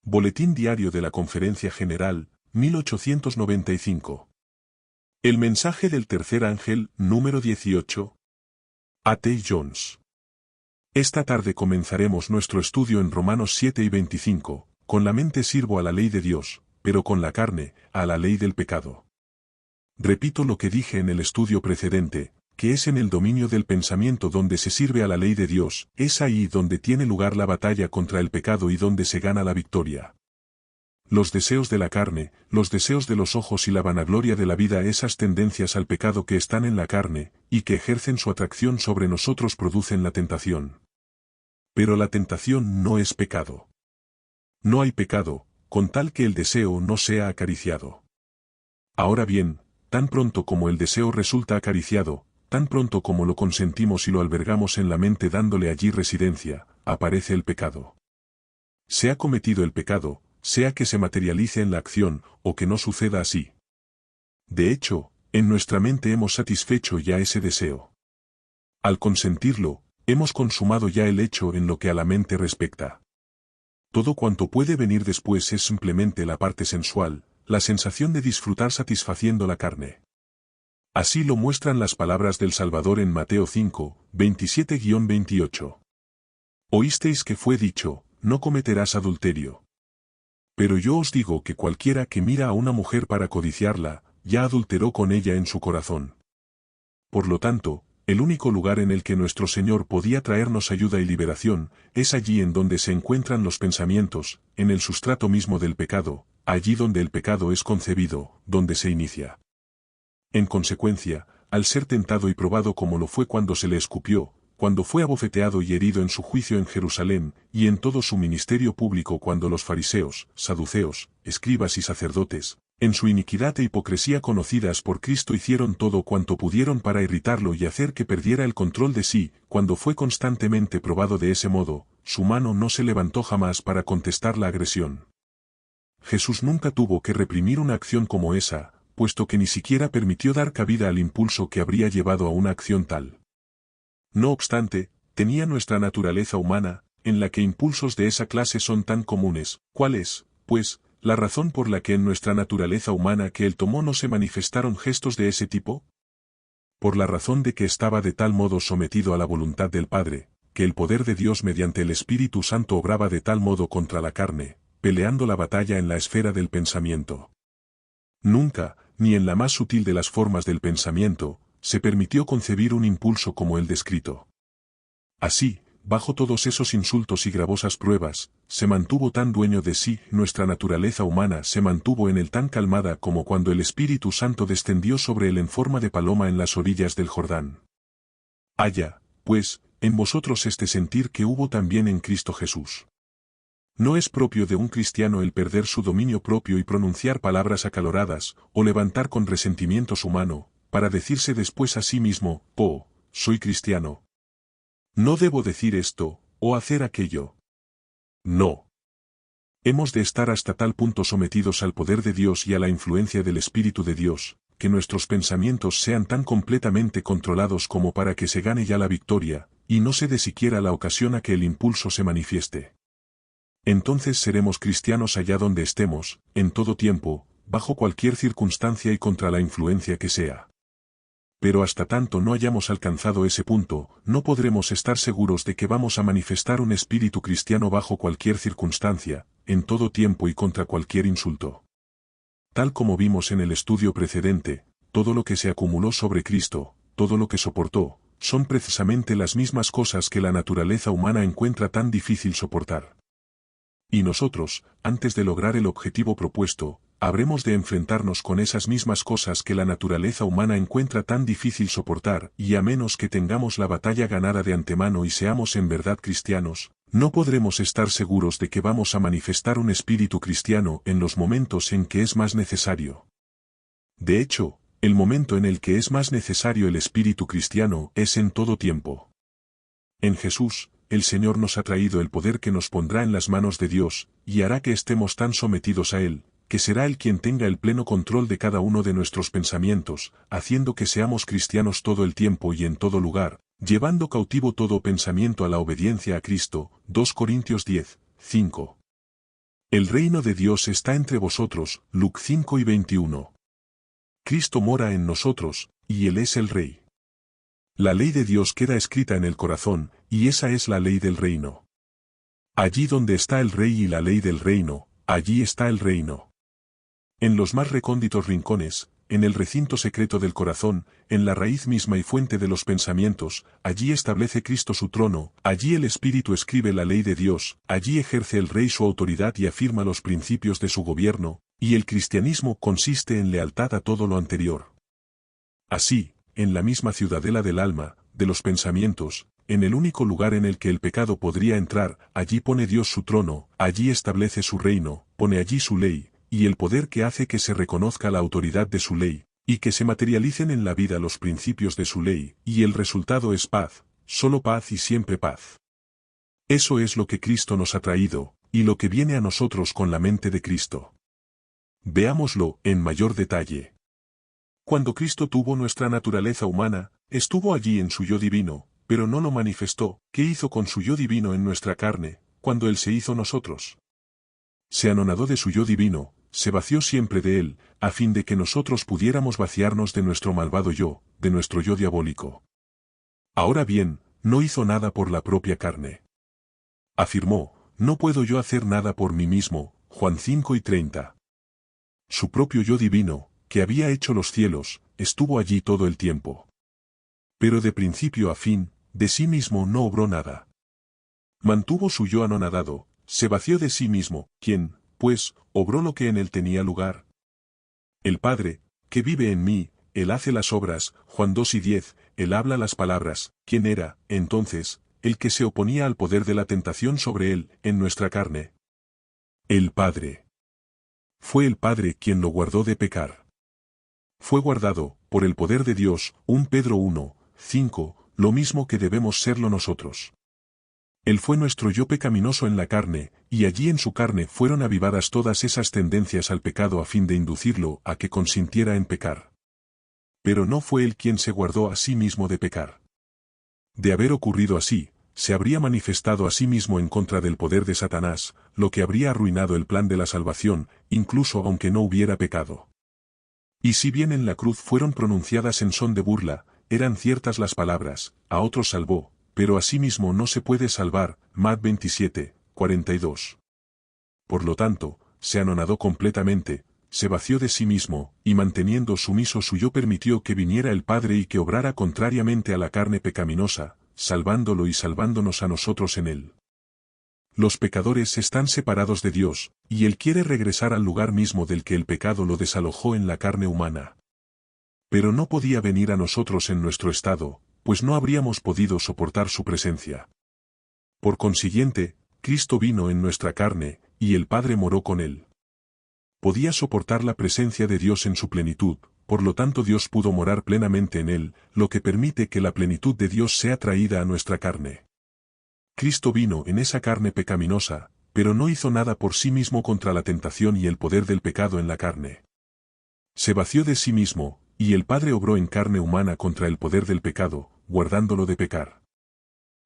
Boletín Diario de la Conferencia General, 1895. El mensaje del tercer ángel, número 18. A. T. Jones. Esta tarde comenzaremos nuestro estudio en Romanos 7 y 25, con la mente sirvo a la ley de Dios, pero con la carne, a la ley del pecado. Repito lo que dije en el estudio precedente, que es en el dominio del pensamiento donde se sirve a la ley de Dios, es ahí donde tiene lugar la batalla contra el pecado y donde se gana la victoria. Los deseos de la carne, los deseos de los ojos y la vanagloria de la vida, esas tendencias al pecado que están en la carne, y que ejercen su atracción sobre nosotros, producen la tentación. Pero la tentación no es pecado. No hay pecado, con tal que el deseo no sea acariciado. Ahora bien, tan pronto como el deseo resulta acariciado, tan pronto como lo consentimos y lo albergamos en la mente dándole allí residencia, aparece el pecado. Se ha cometido el pecado, sea que se materialice en la acción, o que no suceda así. De hecho, en nuestra mente hemos satisfecho ya ese deseo. Al consentirlo, hemos consumado ya el hecho en lo que a la mente respecta. Todo cuanto puede venir después es simplemente la parte sensual, la sensación de disfrutar satisfaciendo la carne. Así lo muestran las palabras del Salvador en Mateo 5, 27-28. Oísteis que fue dicho, no cometerás adulterio. Pero yo os digo que cualquiera que mira a una mujer para codiciarla, ya adulteró con ella en su corazón. Por lo tanto, el único lugar en el que nuestro Señor podía traernos ayuda y liberación, es allí en donde se encuentran los pensamientos, en el sustrato mismo del pecado, allí donde el pecado es concebido, donde se inicia. En consecuencia, al ser tentado y probado como lo fue cuando se le escupió, cuando fue abofeteado y herido en su juicio en Jerusalén, y en todo su ministerio público cuando los fariseos, saduceos, escribas y sacerdotes, en su iniquidad e hipocresía conocidas por Cristo hicieron todo cuanto pudieron para irritarlo y hacer que perdiera el control de sí, cuando fue constantemente probado de ese modo, su mano no se levantó jamás para contestar la agresión. Jesús nunca tuvo que reprimir una acción como esa, puesto que ni siquiera permitió dar cabida al impulso que habría llevado a una acción tal. No obstante, tenía nuestra naturaleza humana, en la que impulsos de esa clase son tan comunes. ¿Cuál es, pues, la razón por la que en nuestra naturaleza humana que él tomó no se manifestaron gestos de ese tipo? Por la razón de que estaba de tal modo sometido a la voluntad del Padre, que el poder de Dios mediante el Espíritu Santo obraba de tal modo contra la carne, peleando la batalla en la esfera del pensamiento. Nunca, ni en la más sutil de las formas del pensamiento, se permitió concebir un impulso como el descrito. Así, bajo todos esos insultos y gravosas pruebas, se mantuvo tan dueño de sí, nuestra naturaleza humana se mantuvo en él tan calmada como cuando el Espíritu Santo descendió sobre él en forma de paloma en las orillas del Jordán. Haya, pues, en vosotros este sentir que hubo también en Cristo Jesús. No es propio de un cristiano el perder su dominio propio y pronunciar palabras acaloradas, o levantar con resentimiento su mano, para decirse después a sí mismo, «Oh, soy cristiano. No debo decir esto, o hacer aquello». No. Hemos de estar hasta tal punto sometidos al poder de Dios y a la influencia del Espíritu de Dios, que nuestros pensamientos sean tan completamente controlados como para que se gane ya la victoria, y no se dé siquiera la ocasión a que el impulso se manifieste. Entonces seremos cristianos allá donde estemos, en todo tiempo, bajo cualquier circunstancia y contra la influencia que sea. Pero hasta tanto no hayamos alcanzado ese punto, no podremos estar seguros de que vamos a manifestar un espíritu cristiano bajo cualquier circunstancia, en todo tiempo y contra cualquier insulto. Tal como vimos en el estudio precedente, todo lo que se acumuló sobre Cristo, todo lo que soportó, son precisamente las mismas cosas que la naturaleza humana encuentra tan difícil soportar. Y nosotros, antes de lograr el objetivo propuesto, habremos de enfrentarnos con esas mismas cosas que la naturaleza humana encuentra tan difícil soportar, y a menos que tengamos la batalla ganada de antemano y seamos en verdad cristianos, no podremos estar seguros de que vamos a manifestar un espíritu cristiano en los momentos en que es más necesario. De hecho, el momento en el que es más necesario el espíritu cristiano es en todo tiempo. En Jesús, el Señor nos ha traído el poder que nos pondrá en las manos de Dios, y hará que estemos tan sometidos a Él, que será Él quien tenga el pleno control de cada uno de nuestros pensamientos, haciendo que seamos cristianos todo el tiempo y en todo lugar, llevando cautivo todo pensamiento a la obediencia a Cristo. 2 Corintios 10, 5. El reino de Dios está entre vosotros, Luc 5:21. Cristo mora en nosotros, y Él es el Rey. La ley de Dios queda escrita en el corazón, y esa es la ley del reino. Allí donde está el Rey y la ley del reino, allí está el reino. En los más recónditos rincones, en el recinto secreto del corazón, en la raíz misma y fuente de los pensamientos, allí establece Cristo su trono, allí el Espíritu escribe la ley de Dios, allí ejerce el Rey su autoridad y afirma los principios de su gobierno, y el cristianismo consiste en lealtad a todo lo anterior. Así, en la misma ciudadela del alma, de los pensamientos, en el único lugar en el que el pecado podría entrar, allí pone Dios su trono, allí establece su reino, pone allí su ley, y el poder que hace que se reconozca la autoridad de su ley, y que se materialicen en la vida los principios de su ley, y el resultado es paz, solo paz y siempre paz. Eso es lo que Cristo nos ha traído, y lo que viene a nosotros con la mente de Cristo. Veámoslo en mayor detalle. Cuando Cristo tuvo nuestra naturaleza humana, estuvo allí en su yo divino, pero no lo manifestó. ¿Qué hizo con su yo divino en nuestra carne, cuando Él se hizo nosotros? Se anonadó de su yo divino, se vació siempre de él, a fin de que nosotros pudiéramos vaciarnos de nuestro malvado yo, de nuestro yo diabólico. Ahora bien, no hizo nada por la propia carne. Afirmó, no puedo yo hacer nada por mí mismo, Juan 5:30. Su propio yo divino, que había hecho los cielos, estuvo allí todo el tiempo. Pero de principio a fin, de sí mismo no obró nada. Mantuvo su yo anonadado, se vació de sí mismo, quien, pues, obró lo que en él tenía lugar. El Padre, que vive en mí, Él hace las obras, Juan 2:10, Él habla las palabras. ¿Quién era, entonces, el que se oponía al poder de la tentación sobre Él, en nuestra carne? El Padre. Fue el Padre quien lo guardó de pecar. Fue guardado, por el poder de Dios, 1 Pedro 1:5, lo mismo que debemos serlo nosotros. Él fue nuestro yo pecaminoso en la carne, y allí en su carne fueron avivadas todas esas tendencias al pecado a fin de inducirlo a que consintiera en pecar. Pero no fue él quien se guardó a sí mismo de pecar. De haber ocurrido así, se habría manifestado a sí mismo en contra del poder de Satanás, lo que habría arruinado el plan de la salvación, incluso aunque no hubiera pecado. Y si bien en la cruz fueron pronunciadas en son de burla, eran ciertas las palabras, a otros salvó, pero a sí mismo no se puede salvar, Mat 27:42. Por lo tanto, se anonadó completamente, se vació de sí mismo, y manteniendo sumiso su yo permitió que viniera el Padre y que obrara contrariamente a la carne pecaminosa, salvándolo y salvándonos a nosotros en él. Los pecadores están separados de Dios, y Él quiere regresar al lugar mismo del que el pecado lo desalojó en la carne humana. Pero no podía venir a nosotros en nuestro estado, pues no habríamos podido soportar su presencia. Por consiguiente, Cristo vino en nuestra carne, y el Padre moró con él. Podía soportar la presencia de Dios en su plenitud, por lo tanto Dios pudo morar plenamente en él, lo que permite que la plenitud de Dios sea traída a nuestra carne. Cristo vino en esa carne pecaminosa, pero no hizo nada por sí mismo contra la tentación y el poder del pecado en la carne. Se vació de sí mismo, y el Padre obró en carne humana contra el poder del pecado, guardándolo de pecar.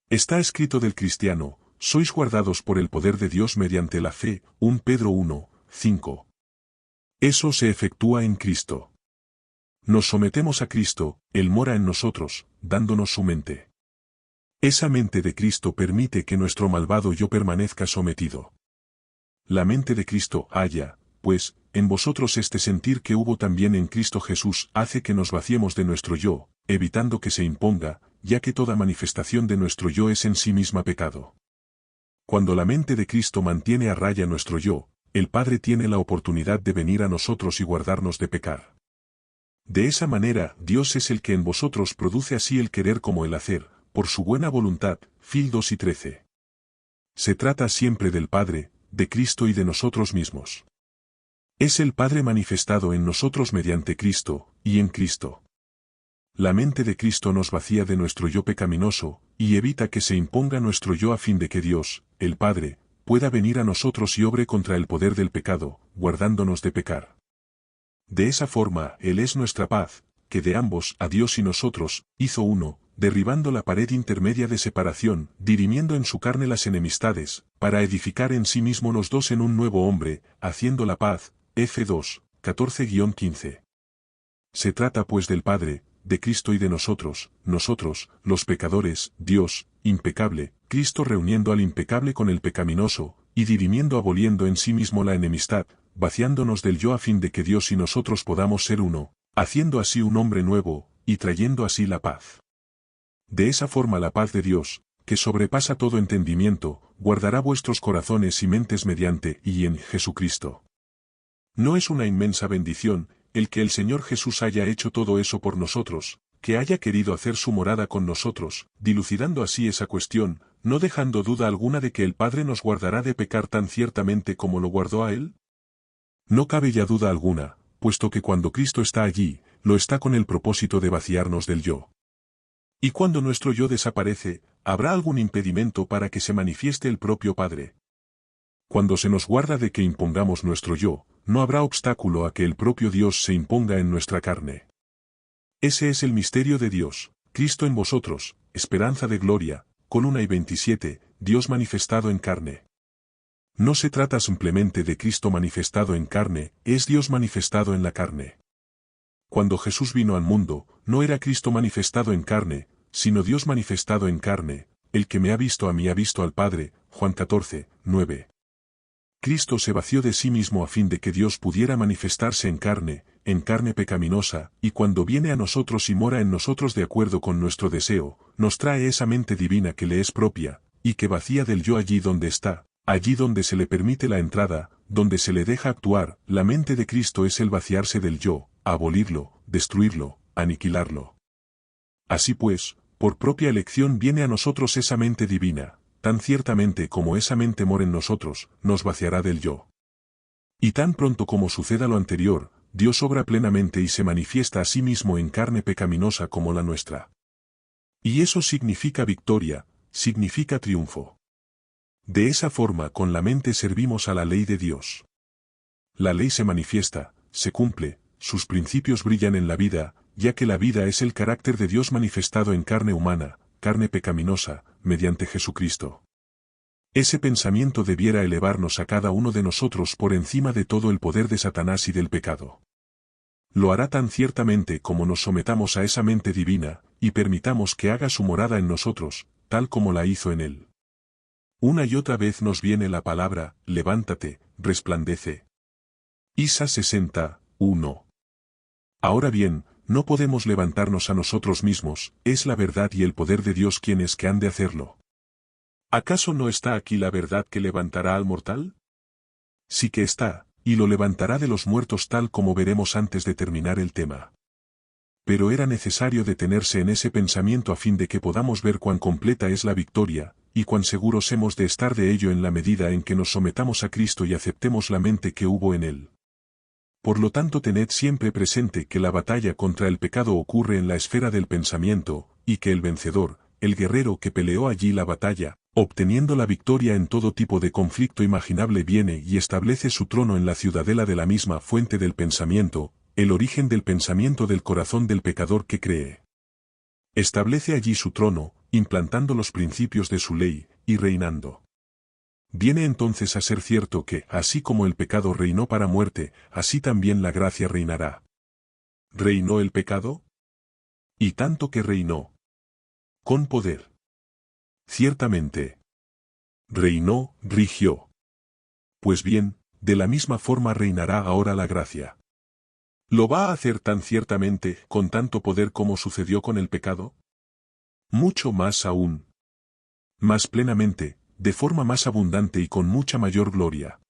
Está escrito del cristiano, sois guardados por el poder de Dios mediante la fe, 1 Pedro 1:5. Eso se efectúa en Cristo. Nos sometemos a Cristo, Él mora en nosotros, dándonos su mente. Esa mente de Cristo permite que nuestro malvado yo permanezca sometido. La mente de Cristo haya, pues, en vosotros este sentir que hubo también en Cristo Jesús hace que nos vaciemos de nuestro yo, evitando que se imponga, ya que toda manifestación de nuestro yo es en sí misma pecado. Cuando la mente de Cristo mantiene a raya nuestro yo, el Padre tiene la oportunidad de venir a nosotros y guardarnos de pecar. De esa manera, Dios es el que en vosotros produce así el querer como el hacer, por su buena voluntad, Fil 2:13. Se trata siempre del Padre, de Cristo y de nosotros mismos. Es el Padre manifestado en nosotros mediante Cristo, y en Cristo. La mente de Cristo nos vacía de nuestro yo pecaminoso, y evita que se imponga nuestro yo a fin de que Dios, el Padre, pueda venir a nosotros y obre contra el poder del pecado, guardándonos de pecar. De esa forma, Él es nuestra paz, que de ambos, a Dios y nosotros, hizo uno, derribando la pared intermedia de separación, dirimiendo en su carne las enemistades, para edificar en sí mismo los dos en un nuevo hombre, haciendo la paz. F2, 14-15. Se trata pues del Padre, de Cristo y de nosotros, los pecadores, Dios, impecable, Cristo reuniendo al impecable con el pecaminoso, y dirimiendo aboliendo en sí mismo la enemistad, vaciándonos del yo a fin de que Dios y nosotros podamos ser uno, haciendo así un hombre nuevo, y trayendo así la paz. De esa forma la paz de Dios, que sobrepasa todo entendimiento, guardará vuestros corazones y mentes mediante y en Jesucristo. ¿No es una inmensa bendición, el que el Señor Jesús haya hecho todo eso por nosotros, que haya querido hacer su morada con nosotros, dilucidando así esa cuestión, no dejando duda alguna de que el Padre nos guardará de pecar tan ciertamente como lo guardó a Él? No cabe ya duda alguna, puesto que cuando Cristo está allí, lo está con el propósito de vaciarnos del yo. Y cuando nuestro yo desaparece, ¿habrá algún impedimento para que se manifieste el propio Padre? Cuando se nos guarda de que impongamos nuestro yo, no habrá obstáculo a que el propio Dios se imponga en nuestra carne. Ese es el misterio de Dios, Cristo en vosotros, esperanza de gloria, Col 1 y 27, Dios manifestado en carne. No se trata simplemente de Cristo manifestado en carne, es Dios manifestado en la carne. Cuando Jesús vino al mundo, no era Cristo manifestado en carne, sino Dios manifestado en carne. El que me ha visto a mí ha visto al Padre, Juan 14, 9. Cristo se vació de sí mismo a fin de que Dios pudiera manifestarse en carne pecaminosa, y cuando viene a nosotros y mora en nosotros de acuerdo con nuestro deseo, nos trae esa mente divina que le es propia, y que vacía del yo allí donde está, allí donde se le permite la entrada, donde se le deja actuar. La mente de Cristo es el vaciarse del yo, abolirlo, destruirlo, aniquilarlo. Así pues, por propia elección viene a nosotros esa mente divina, tan ciertamente como esa mente mora en nosotros, nos vaciará del yo. Y tan pronto como suceda lo anterior, Dios obra plenamente y se manifiesta a sí mismo en carne pecaminosa como la nuestra. Y eso significa victoria, significa triunfo. De esa forma con la mente servimos a la ley de Dios. La ley se manifiesta, se cumple, sus principios brillan en la vida, ya que la vida es el carácter de Dios manifestado en carne humana, carne pecaminosa, mediante Jesucristo. Ese pensamiento debiera elevarnos a cada uno de nosotros por encima de todo el poder de Satanás y del pecado. Lo hará tan ciertamente como nos sometamos a esa mente divina, y permitamos que haga su morada en nosotros, tal como la hizo en él. Una y otra vez nos viene la palabra, levántate, resplandece. Isaías 60, 1. Ahora bien, no podemos levantarnos a nosotros mismos, es la verdad y el poder de Dios quienes que han de hacerlo. ¿Acaso no está aquí la verdad que levantará al mortal? Sí que está, y lo levantará de los muertos tal como veremos antes de terminar el tema. Pero era necesario detenerse en ese pensamiento a fin de que podamos ver cuán completa es la victoria, y cuán seguros hemos de estar de ello en la medida en que nos sometamos a Cristo y aceptemos la mente que hubo en él. Por lo tanto tened siempre presente que la batalla contra el pecado ocurre en la esfera del pensamiento, y que el vencedor, el guerrero que peleó allí la batalla, obteniendo la victoria en todo tipo de conflicto imaginable, viene y establece su trono en la ciudadela de la misma fuente del pensamiento, el origen del pensamiento del corazón del pecador que cree. Establece allí su trono, implantando los principios de su ley, y reinando. Viene entonces a ser cierto que, así como el pecado reinó para muerte, así también la gracia reinará. ¿Reinó el pecado? Y tanto que reinó. Con poder. Ciertamente. Reinó, rigió. Pues bien, de la misma forma reinará ahora la gracia. ¿Lo va a hacer tan ciertamente, con tanto poder como sucedió con el pecado? Mucho más aún. Más plenamente, de forma más abundante y con mucha mayor gloria.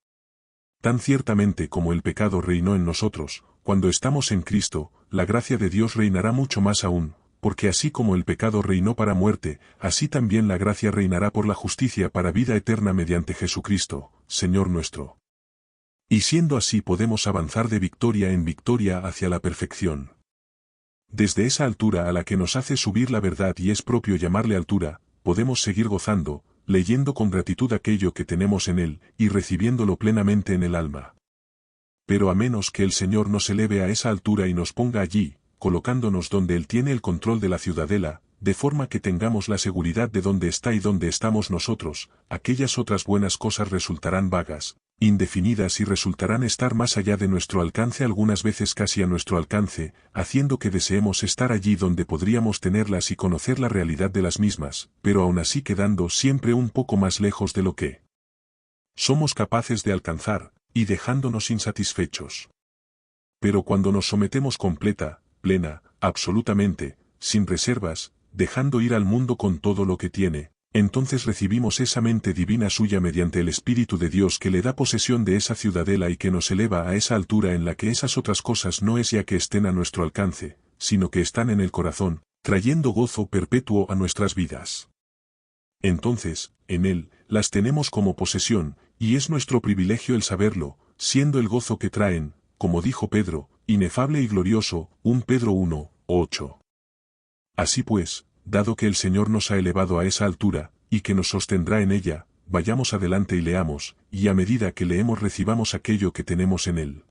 Tan ciertamente como el pecado reinó en nosotros, cuando estamos en Cristo, la gracia de Dios reinará mucho más aún, porque así como el pecado reinó para muerte, así también la gracia reinará por la justicia para vida eterna mediante Jesucristo, Señor nuestro. Y siendo así podemos avanzar de victoria en victoria hacia la perfección. Desde esa altura a la que nos hace subir la verdad y es propio llamarle altura, podemos seguir gozando, leyendo con gratitud aquello que tenemos en él, y recibiéndolo plenamente en el alma. Pero a menos que el Señor nos eleve a esa altura y nos ponga allí, colocándonos donde Él tiene el control de la ciudadela, de forma que tengamos la seguridad de dónde está y dónde estamos nosotros, aquellas otras buenas cosas resultarán vagas, indefinidas y resultarán estar más allá de nuestro alcance, algunas veces casi a nuestro alcance, haciendo que deseemos estar allí donde podríamos tenerlas y conocer la realidad de las mismas, pero aún así quedando siempre un poco más lejos de lo que somos capaces de alcanzar, y dejándonos insatisfechos. Pero cuando nos sometemos completa, plena, absolutamente, sin reservas, dejando ir al mundo con todo lo que tiene, entonces recibimos esa mente divina suya mediante el Espíritu de Dios que le da posesión de esa ciudadela y que nos eleva a esa altura en la que esas otras cosas no es ya que estén a nuestro alcance, sino que están en el corazón, trayendo gozo perpetuo a nuestras vidas. Entonces, en Él, las tenemos como posesión, y es nuestro privilegio el saberlo, siendo el gozo que traen, como dijo Pedro, inefable y glorioso, 1 Pedro 1:8. Así pues, dado que el Señor nos ha elevado a esa altura, y que nos sostendrá en ella, vayamos adelante y leamos, y a medida que leemos recibamos aquello que tenemos en Él.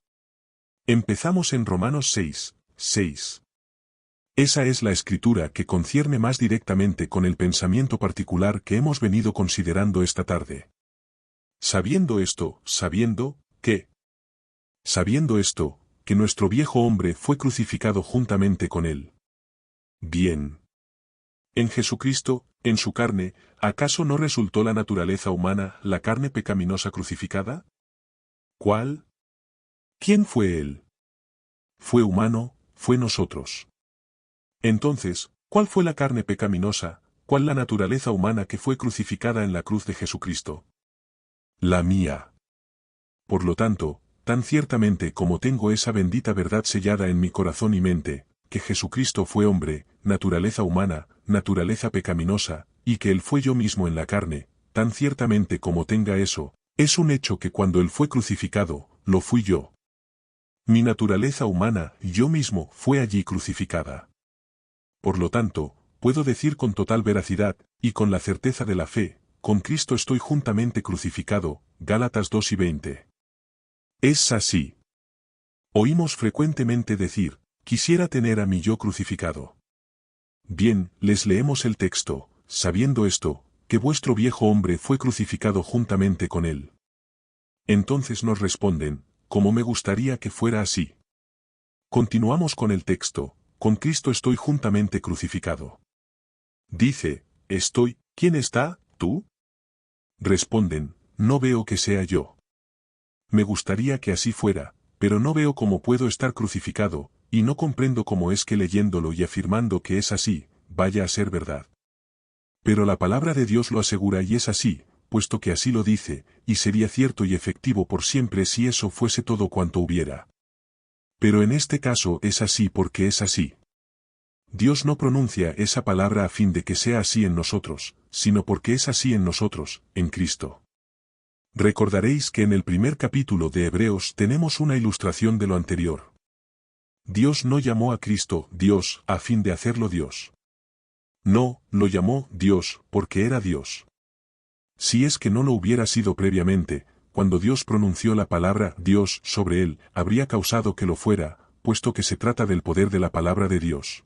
Empezamos en Romanos 6:6. Esa es la escritura que concierne más directamente con el pensamiento particular que hemos venido considerando esta tarde. Sabiendo esto, que nuestro viejo hombre fue crucificado juntamente con él. Bien. En Jesucristo, en su carne, ¿acaso no resultó la naturaleza humana, la carne pecaminosa crucificada? ¿Cuál? ¿Quién fue él? Fue humano, fue nosotros. Entonces, ¿cuál fue la carne pecaminosa, cuál la naturaleza humana que fue crucificada en la cruz de Jesucristo? La mía. Por lo tanto, tan ciertamente como tengo esa bendita verdad sellada en mi corazón y mente, que Jesucristo fue hombre, naturaleza humana, naturaleza pecaminosa, y que Él fue yo mismo en la carne, tan ciertamente como tenga eso, es un hecho que cuando Él fue crucificado, lo fui yo. Mi naturaleza humana, yo mismo, fue allí crucificada. Por lo tanto, puedo decir con total veracidad, y con la certeza de la fe, con Cristo estoy juntamente crucificado, Gálatas 2:20. Es así. Oímos frecuentemente decir, quisiera tener a mi yo crucificado. Bien, les leemos el texto, sabiendo esto, que vuestro viejo hombre fue crucificado juntamente con él. Entonces nos responden, como me gustaría que fuera así. Continuamos con el texto, con Cristo estoy juntamente crucificado. Dice, estoy, ¿quién está, tú? Responden, no veo que sea yo. Me gustaría que así fuera, pero no veo cómo puedo estar crucificado, y no comprendo cómo es que leyéndolo y afirmando que es así, vaya a ser verdad. Pero la palabra de Dios lo asegura y es así, puesto que así lo dice, y sería cierto y efectivo por siempre si eso fuese todo cuanto hubiera. Pero en este caso es así porque es así. Dios no pronuncia esa palabra a fin de que sea así en nosotros, sino porque es así en nosotros, en Cristo. Recordaréis que en el primer capítulo de Hebreos tenemos una ilustración de lo anterior. Dios no llamó a Cristo Dios a fin de hacerlo Dios. No, lo llamó Dios porque era Dios. Si es que no lo hubiera sido previamente, cuando Dios pronunció la palabra Dios sobre él, habría causado que lo fuera, puesto que se trata del poder de la palabra de Dios.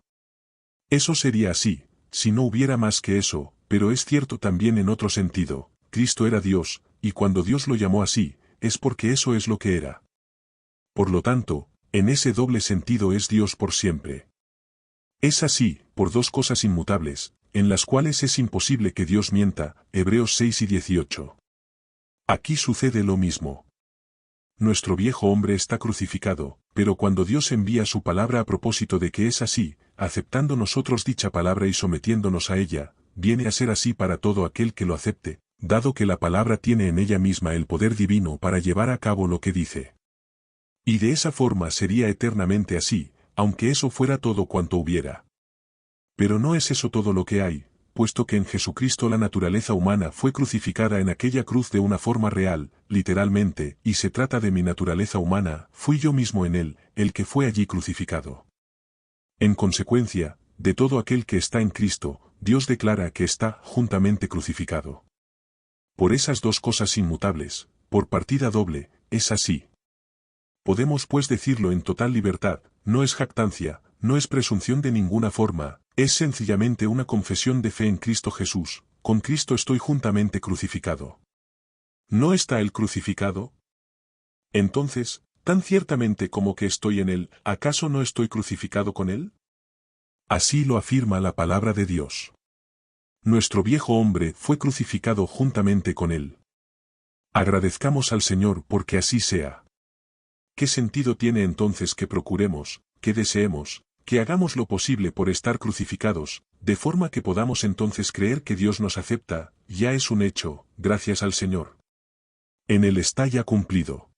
Eso sería así, si no hubiera más que eso, pero es cierto también en otro sentido, Cristo era Dios, y cuando Dios lo llamó así, es porque eso es lo que era. Por lo tanto, en ese doble sentido es Dios por siempre. Es así, por dos cosas inmutables, en las cuales es imposible que Dios mienta, Hebreos 6:18. Aquí sucede lo mismo. Nuestro viejo hombre está crucificado, pero cuando Dios envía su palabra a propósito de que es así, aceptando nosotros dicha palabra y sometiéndonos a ella, viene a ser así para todo aquel que lo acepte, dado que la palabra tiene en ella misma el poder divino para llevar a cabo lo que dice. Y de esa forma sería eternamente así, aunque eso fuera todo cuanto hubiera. Pero no es eso todo lo que hay, puesto que en Jesucristo la naturaleza humana fue crucificada en aquella cruz de una forma real, literalmente, y se trata de mi naturaleza humana, fui yo mismo en él, el que fue allí crucificado. En consecuencia, de todo aquel que está en Cristo, Dios declara que está juntamente crucificado. Por esas dos cosas inmutables, por partida doble, es así. Podemos pues decirlo en total libertad, no es jactancia, no es presunción de ninguna forma, es sencillamente una confesión de fe en Cristo Jesús. Con Cristo estoy juntamente crucificado. ¿No está Él crucificado? Entonces, tan ciertamente como que estoy en Él, ¿acaso no estoy crucificado con Él? Así lo afirma la palabra de Dios. Nuestro viejo hombre fue crucificado juntamente con Él. Agradezcamos al Señor porque así sea. ¿Qué sentido tiene entonces que procuremos, que deseemos, que hagamos lo posible por estar crucificados, de forma que podamos entonces creer que Dios nos acepta? Ya es un hecho, gracias al Señor. En Él está ya cumplido.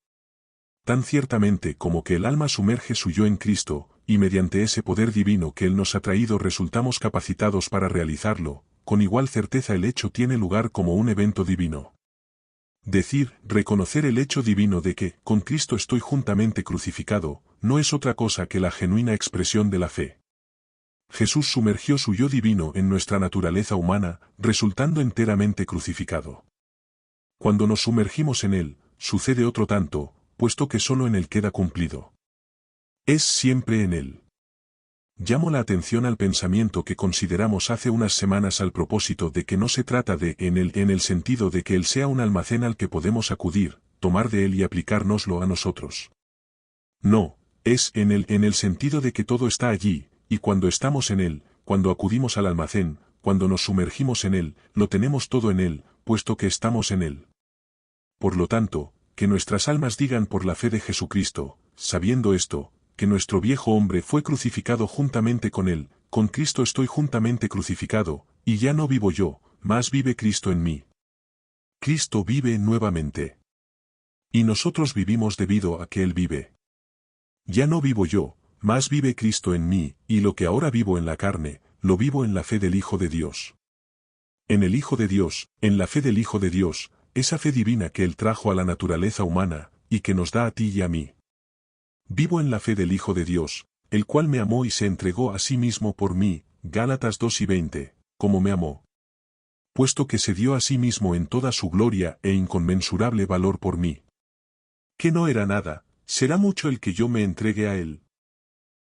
Tan ciertamente como que el alma sumerge su yo en Cristo, y mediante ese poder divino que Él nos ha traído resultamos capacitados para realizarlo, con igual certeza el hecho tiene lugar como un evento divino. Decir, reconocer el hecho divino de que, con Cristo estoy juntamente crucificado, no es otra cosa que la genuina expresión de la fe. Jesús sumergió su yo divino en nuestra naturaleza humana, resultando enteramente crucificado. Cuando nos sumergimos en Él, sucede otro tanto, puesto que solo en Él queda cumplido. Es siempre en Él. Llamo la atención al pensamiento que consideramos hace unas semanas al propósito de que no se trata de en Él en el sentido de que Él sea un almacén al que podemos acudir, tomar de Él y aplicárnoslo a nosotros. No, es en Él en el sentido de que todo está allí, y cuando estamos en Él, cuando acudimos al almacén, cuando nos sumergimos en Él, lo tenemos todo en Él, puesto que estamos en Él. Por lo tanto, que nuestras almas digan por la fe de Jesucristo, sabiendo esto, que nuestro viejo hombre fue crucificado juntamente con Él, con Cristo estoy juntamente crucificado, y ya no vivo yo, mas vive Cristo en mí. Cristo vive nuevamente. Y nosotros vivimos debido a que Él vive. Ya no vivo yo, mas vive Cristo en mí, y lo que ahora vivo en la carne, lo vivo en la fe del Hijo de Dios. En el Hijo de Dios, en la fe del Hijo de Dios, esa fe divina que Él trajo a la naturaleza humana, y que nos da a ti y a mí. Vivo en la fe del Hijo de Dios, el cual me amó y se entregó a sí mismo por mí, Gálatas 2:20, como me amó. Puesto que se dio a sí mismo en toda su gloria e inconmensurable valor por mí. Que no era nada, será mucho el que yo me entregue a Él.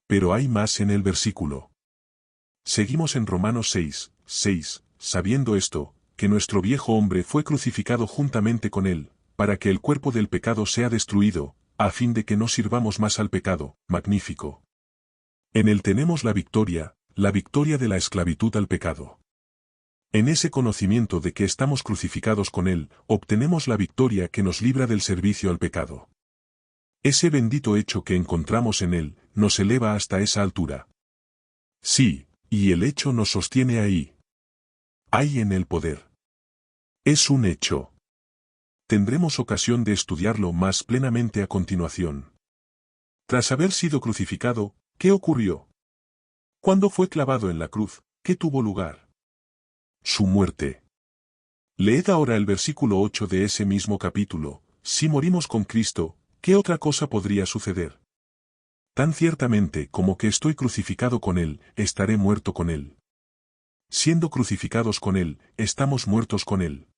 Pero hay más en el versículo. Seguimos en Romanos 6:6, sabiendo esto, que nuestro viejo hombre fue crucificado juntamente con Él, para que el cuerpo del pecado sea destruido, a fin de que no sirvamos más al pecado. Magnífico. En Él tenemos la victoria de la esclavitud al pecado. En ese conocimiento de que estamos crucificados con Él, obtenemos la victoria que nos libra del servicio al pecado. Ese bendito hecho que encontramos en Él, nos eleva hasta esa altura. Sí, y el hecho nos sostiene ahí. Hay en Él poder. Es un hecho. Tendremos ocasión de estudiarlo más plenamente a continuación. Tras haber sido crucificado, ¿qué ocurrió? Cuando fue clavado en la cruz, ¿qué tuvo lugar? Su muerte. Leed ahora el versículo 8 de ese mismo capítulo. Si morimos con Cristo, ¿qué otra cosa podría suceder? Tan ciertamente como que estoy crucificado con Él, estaré muerto con Él. Siendo crucificados con Él, estamos muertos con Él.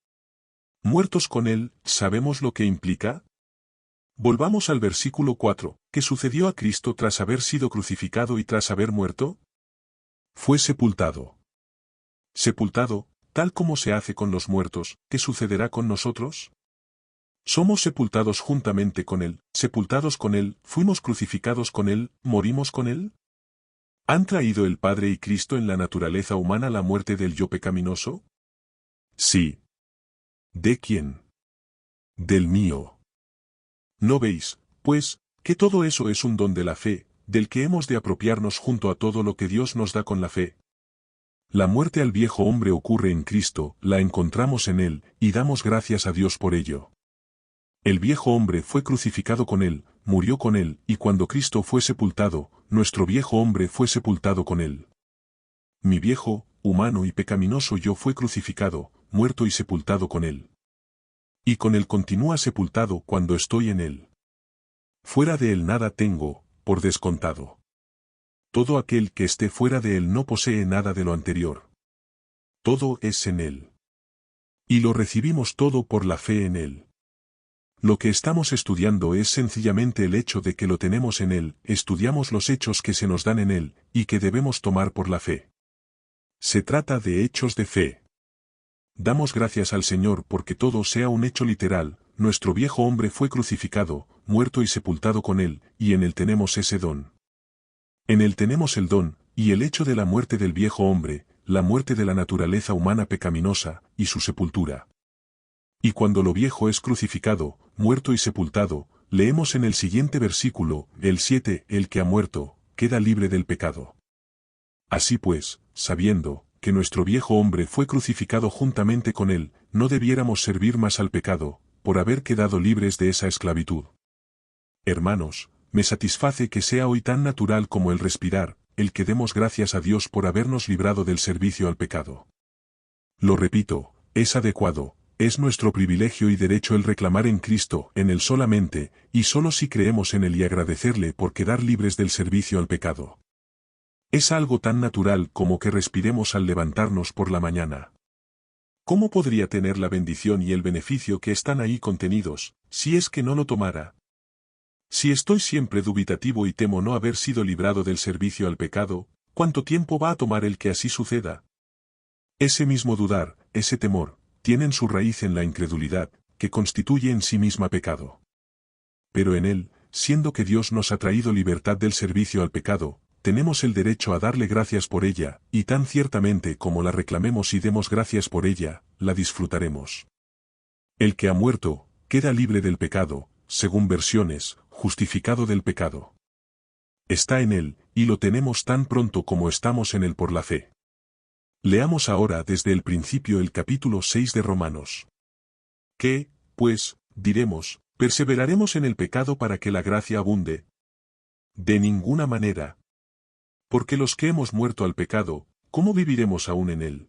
Muertos con Él, ¿sabemos lo que implica? Volvamos al versículo 4, ¿qué sucedió a Cristo tras haber sido crucificado y tras haber muerto? Fue sepultado. Sepultado, tal como se hace con los muertos, ¿qué sucederá con nosotros? Somos sepultados juntamente con Él, sepultados con Él, fuimos crucificados con Él, morimos con Él. ¿Han traído el Padre y Cristo en la naturaleza humana la muerte del yo pecaminoso? Sí. ¿De quién? Del mío. ¿No veis, pues, que todo eso es un don de la fe, del que hemos de apropiarnos junto a todo lo que Dios nos da con la fe? La muerte al viejo hombre ocurre en Cristo, la encontramos en Él, y damos gracias a Dios por ello. El viejo hombre fue crucificado con Él, murió con Él, y cuando Cristo fue sepultado, nuestro viejo hombre fue sepultado con Él. Mi viejo, humano y pecaminoso yo fue crucificado, muerto y sepultado con Él. Y con Él continúa sepultado cuando estoy en Él. Fuera de Él nada tengo, por descontado. Todo aquel que esté fuera de Él no posee nada de lo anterior. Todo es en Él. Y lo recibimos todo por la fe en Él. Lo que estamos estudiando es sencillamente el hecho de que lo tenemos en Él, estudiamos los hechos que se nos dan en Él, y que debemos tomar por la fe. Se trata de hechos de fe. Damos gracias al Señor porque todo sea un hecho literal, nuestro viejo hombre fue crucificado, muerto y sepultado con Él, y en Él tenemos ese don. En Él tenemos el don, y el hecho de la muerte del viejo hombre, la muerte de la naturaleza humana pecaminosa, y su sepultura. Y cuando lo viejo es crucificado, muerto y sepultado, leemos en el siguiente versículo, el 7, el que ha muerto, queda libre del pecado. Así pues, sabiendo que nuestro viejo hombre fue crucificado juntamente con él, no debiéramos servir más al pecado, por haber quedado libres de esa esclavitud. Hermanos, me satisface que sea hoy tan natural como el respirar, el que demos gracias a Dios por habernos librado del servicio al pecado. Lo repito, es adecuado, es nuestro privilegio y derecho el reclamar en Cristo, en Él solamente, y solo si creemos en Él y agradecerle por quedar libres del servicio al pecado. Es algo tan natural como que respiremos al levantarnos por la mañana. ¿Cómo podría tener la bendición y el beneficio que están ahí contenidos, si es que no lo tomara? Si estoy siempre dubitativo y temo no haber sido librado del servicio al pecado, ¿cuánto tiempo va a tomar el que así suceda? Ese mismo dudar, ese temor, tienen su raíz en la incredulidad, que constituye en sí misma pecado. Pero en él, siendo que Dios nos ha traído libertad del servicio al pecado, tenemos el derecho a darle gracias por ella, y tan ciertamente como la reclamemos y demos gracias por ella, la disfrutaremos. El que ha muerto, queda libre del pecado, según versiones, justificado del pecado. Está en él, y lo tenemos tan pronto como estamos en él por la fe. Leamos ahora desde el principio el capítulo 6 de Romanos. ¿Qué, pues, diremos, perseveraremos en el pecado para que la gracia abunde? De ninguna manera. Porque los que hemos muerto al pecado, ¿cómo viviremos aún en él?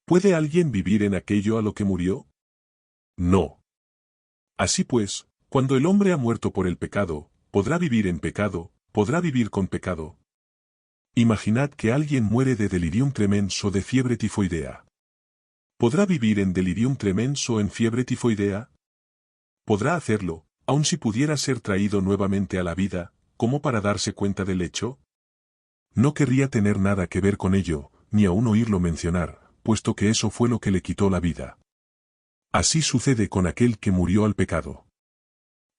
¿Puede alguien vivir en aquello a lo que murió? No. Así pues, cuando el hombre ha muerto por el pecado, ¿podrá vivir en pecado, podrá vivir con pecado? Imaginad que alguien muere de delirium tremens o de fiebre tifoidea. ¿Podrá vivir en delirium tremens o en fiebre tifoidea? ¿Podrá hacerlo, aun si pudiera ser traído nuevamente a la vida, como para darse cuenta del hecho? No querría tener nada que ver con ello, ni aún oírlo mencionar, puesto que eso fue lo que le quitó la vida. Así sucede con aquel que murió al pecado.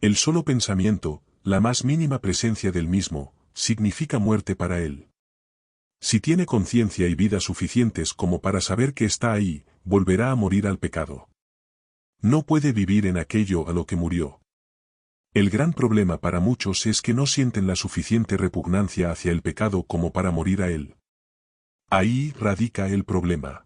El solo pensamiento, la más mínima presencia del mismo, significa muerte para él. Si tiene conciencia y vida suficientes como para saber que está ahí, volverá a morir al pecado. No puede vivir en aquello a lo que murió. El gran problema para muchos es que no sienten la suficiente repugnancia hacia el pecado como para morir a él. Ahí radica el problema.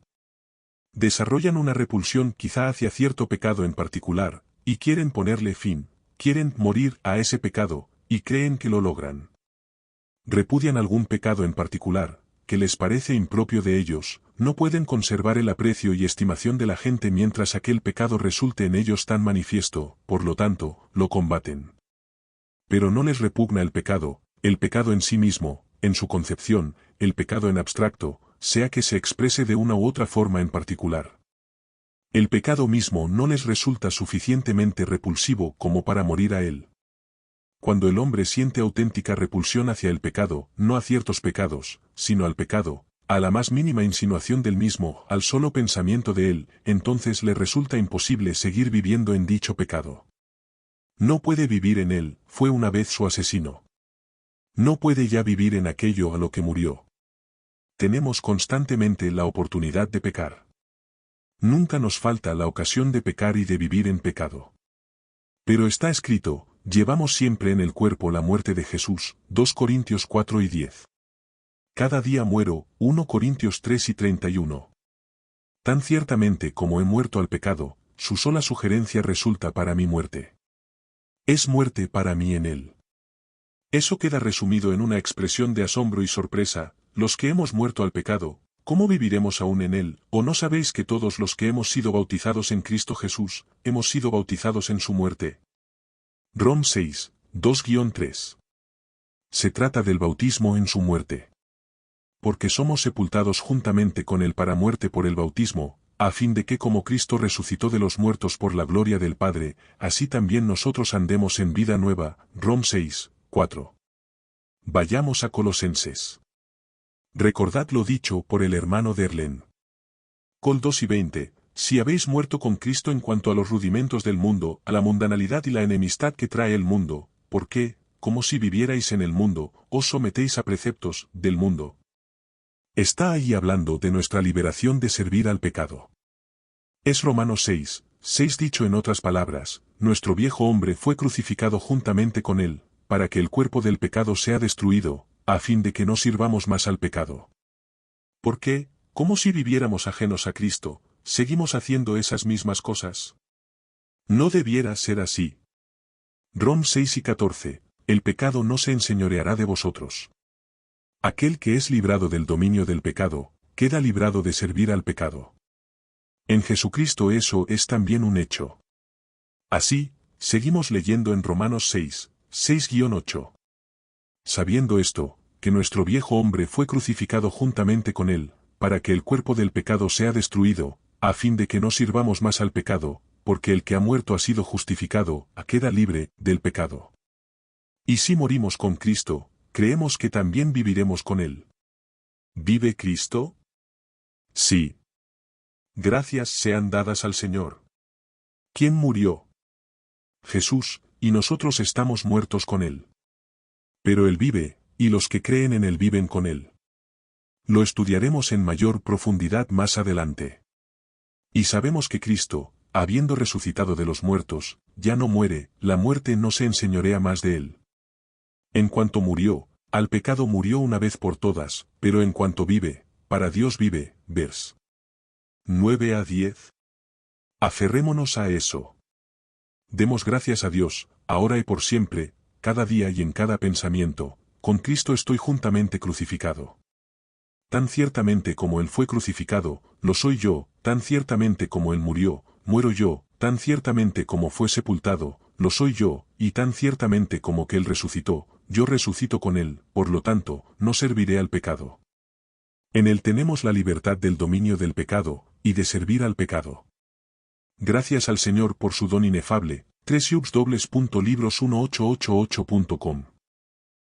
Desarrollan una repulsión quizá hacia cierto pecado en particular, y quieren ponerle fin, quieren morir a ese pecado, y creen que lo logran. Repudian algún pecado en particular, que les parece impropio de ellos, no pueden conservar el aprecio y estimación de la gente mientras aquel pecado resulte en ellos tan manifiesto, por lo tanto, lo combaten. Pero no les repugna el pecado en sí mismo, en su concepción, el pecado en abstracto, sea que se exprese de una u otra forma en particular. El pecado mismo no les resulta suficientemente repulsivo como para morir a él. Cuando el hombre siente auténtica repulsión hacia el pecado, no a ciertos pecados, sino al pecado, a la más mínima insinuación del mismo, al solo pensamiento de él, entonces le resulta imposible seguir viviendo en dicho pecado. No puede vivir en él, fue una vez su asesino. No puede ya vivir en aquello a lo que murió. Tenemos constantemente la oportunidad de pecar. Nunca nos falta la ocasión de pecar y de vivir en pecado. Pero está escrito, llevamos siempre en el cuerpo la muerte de Jesús, 2 Corintios 4 y 10. Cada día muero, 1 Corintios 3 y 31. Tan ciertamente como he muerto al pecado, su sola sugerencia resulta para mi muerte. Es muerte para mí en él. Eso queda resumido en una expresión de asombro y sorpresa, los que hemos muerto al pecado, ¿cómo viviremos aún en él? ¿O no sabéis que todos los que hemos sido bautizados en Cristo Jesús, hemos sido bautizados en su muerte? Rom 6, 2-3. Se trata del bautismo en su muerte. Porque somos sepultados juntamente con él para muerte por el bautismo, a fin de que como Cristo resucitó de los muertos por la gloria del Padre, así también nosotros andemos en vida nueva. Rom 6, 4. Vayamos a Colosenses. Recordad lo dicho por el hermano Derlen. Col 2 y 20. Si habéis muerto con Cristo en cuanto a los rudimentos del mundo, a la mundanalidad y la enemistad que trae el mundo, ¿por qué, como si vivierais en el mundo, os sometéis a preceptos del mundo? Está ahí hablando de nuestra liberación de servir al pecado. Es Romanos 6, 6 dicho en otras palabras, nuestro viejo hombre fue crucificado juntamente con él, para que el cuerpo del pecado sea destruido, a fin de que no sirvamos más al pecado. ¿Por qué, como si viviéramos ajenos a Cristo, seguimos haciendo esas mismas cosas? No debiera ser así. Rom 6 y 14, el pecado no se enseñoreará de vosotros. Aquel que es librado del dominio del pecado, queda librado de servir al pecado. En Jesucristo eso es también un hecho. Así, seguimos leyendo en Romanos 6, 6-8. Sabiendo esto, que nuestro viejo hombre fue crucificado juntamente con él, para que el cuerpo del pecado sea destruido, a fin de que no sirvamos más al pecado, porque el que ha muerto ha sido justificado, queda libre del pecado. Y si morimos con Cristo, creemos que también viviremos con él. ¿Vive Cristo? Sí. Gracias sean dadas al Señor. ¿Quién murió? Jesús, y nosotros estamos muertos con él. Pero él vive, y los que creen en él viven con él. Lo estudiaremos en mayor profundidad más adelante. Y sabemos que Cristo, habiendo resucitado de los muertos, ya no muere, la muerte no se enseñorea más de él. En cuanto murió, al pecado murió una vez por todas, pero en cuanto vive, para Dios vive. Vers. 9-10. Aferrémonos a eso. Demos gracias a Dios, ahora y por siempre, cada día y en cada pensamiento, con Cristo estoy juntamente crucificado. Tan ciertamente como Él fue crucificado, lo soy yo, tan ciertamente como Él murió, muero yo, tan ciertamente como fue sepultado, lo soy yo, y tan ciertamente como que Él resucitó, yo resucito con Él, por lo tanto, no serviré al pecado. En Él tenemos la libertad del dominio del pecado, y de servir al pecado. Gracias al Señor por su don inefable. 3 Libros 1888.com